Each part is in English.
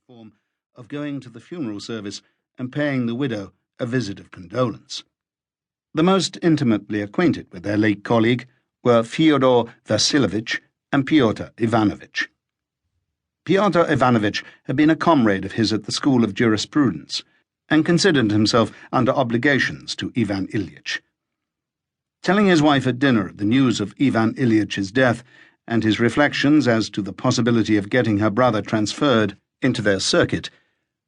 form of going to the funeral service and paying the widow a visit of condolence. The most intimately acquainted with their late colleague were Fyodor Vasilovich and Pyotr Ivanovich. Pyotr Ivanovich had been a comrade of his at the School of Jurisprudence, and considered himself under obligations to Ivan Ilyich. Telling his wife at dinner the news of Ivan Ilyich's death and his reflections as to the possibility of getting her brother transferred into their circuit,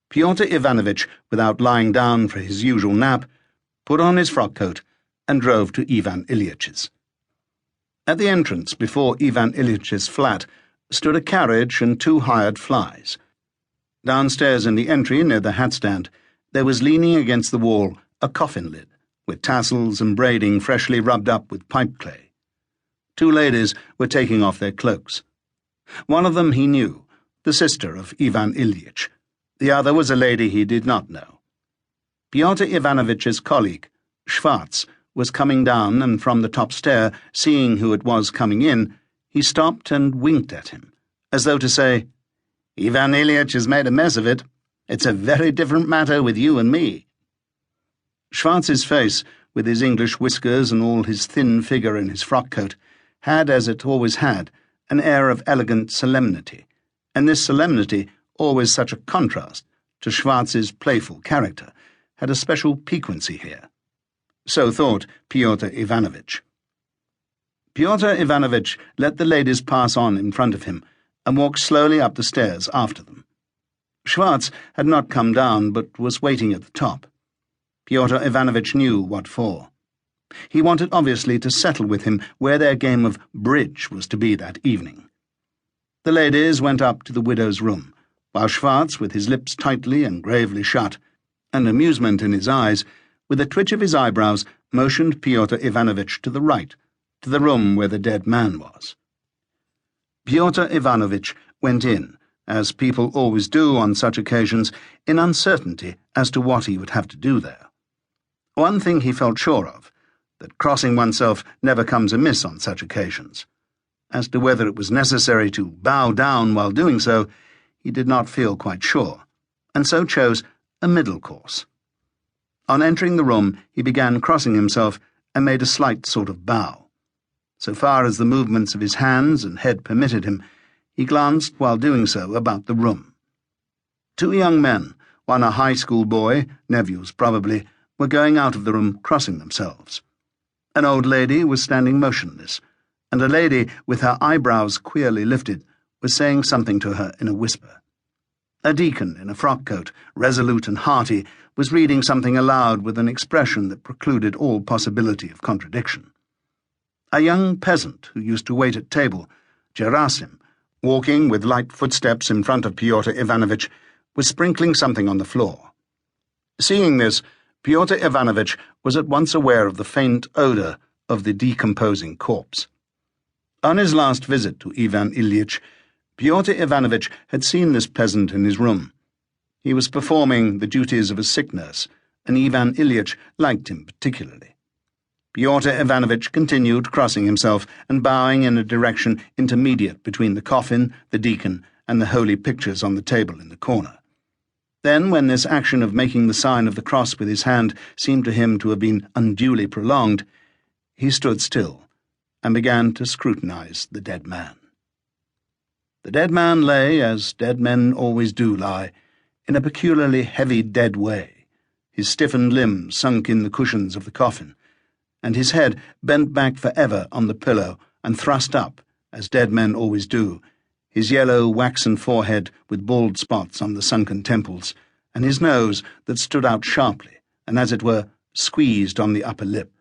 Pyotr Ivanovich, without lying down for his usual nap, put on his frock-coat and drove to Ivan Ilyich's. At the entrance before Ivan Ilyich's flat stood a carriage and 2 hired flies. Downstairs in the entry near the hat-stand there was leaning against the wall a coffin lid, with tassels and braiding freshly rubbed up with pipe clay. 2 ladies were taking off their cloaks. One of them he knew, the sister of Ivan Ilyich. The other was a lady he did not know. Pyotr Ivanovich's colleague, Schwartz, was coming down, and from the top stair, seeing who it was coming in, he stopped and winked at him, as though to say, "Ivan Ilyich has made a mess of it. It's a very different matter with you and me." Schwartz's face, with his English whiskers and all his thin figure in his frock-coat, had, as it always had, an air of elegant solemnity, and this solemnity, always such a contrast to Schwartz's playful character, had a special piquancy here. So thought Pyotr Ivanovich. Pyotr Ivanovich let the ladies pass on in front of him and walked slowly up the stairs after them. Schwartz had not come down, but was waiting at the top. Pyotr Ivanovich knew what for. He wanted obviously to settle with him where their game of bridge was to be that evening. The ladies went up to the widow's room, while Schwartz, with his lips tightly and gravely shut, and amusement in his eyes, with a twitch of his eyebrows, motioned Pyotr Ivanovich to the right, to the room where the dead man was. Pyotr Ivanovich went in, as people always do on such occasions, in uncertainty as to what he would have to do there. One thing he felt sure of, that crossing oneself never comes amiss on such occasions. As to whether it was necessary to bow down while doing so, he did not feel quite sure, and so chose a middle course. On entering the room, he began crossing himself and made a slight sort of bow. So far as the movements of his hands and head permitted him, he glanced while doing so about the room. 2 young men, one a high school boy, nephews probably, were going out of the room crossing themselves. An old lady was standing motionless, and a lady, with her eyebrows queerly lifted, was saying something to her in a whisper. A deacon in a frock-coat, resolute and hearty, was reading something aloud with an expression that precluded all possibility of contradiction. A young peasant who used to wait at table, Gerasim, walking with light footsteps in front of Pyotr Ivanovich, was sprinkling something on the floor. Seeing this, Pyotr Ivanovich was at once aware of the faint odour of the decomposing corpse. On his last visit to Ivan Ilyich, Pyotr Ivanovich had seen this peasant in his room. He was performing the duties of a sick nurse, and Ivan Ilyich liked him particularly. Pyotr Ivanovich continued crossing himself and bowing in a direction intermediate between the coffin, the deacon, and the holy pictures on the table in the corner. Then, when this action of making the sign of the cross with his hand seemed to him to have been unduly prolonged, he stood still and began to scrutinize the dead man. The dead man lay, as dead men always do lie, in a peculiarly heavy dead way, his stiffened limbs sunk in the cushions of the coffin, and his head bent back for ever on the pillow and thrust up, as dead men always do, his yellow waxen forehead with bald spots on the sunken temples, and his nose that stood out sharply and, as it were, squeezed on the upper lip.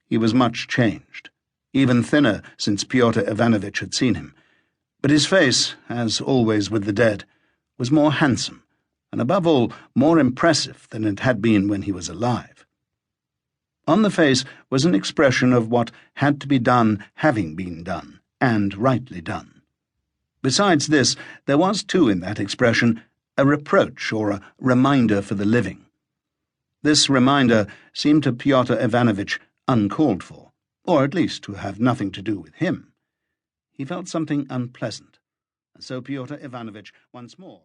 He was much changed, even thinner since Pyotr Ivanovich had seen him, but his face, as always with the dead, was more handsome, and above all more impressive than it had been when he was alive. On the face was an expression of what had to be done having been done, and rightly done. Besides this, there was too in that expression a reproach or a reminder for the living. This reminder seemed to Pyotr Ivanovich uncalled for, or at least to have nothing to do with him. He felt something unpleasant, and so Pyotr Ivanovich once more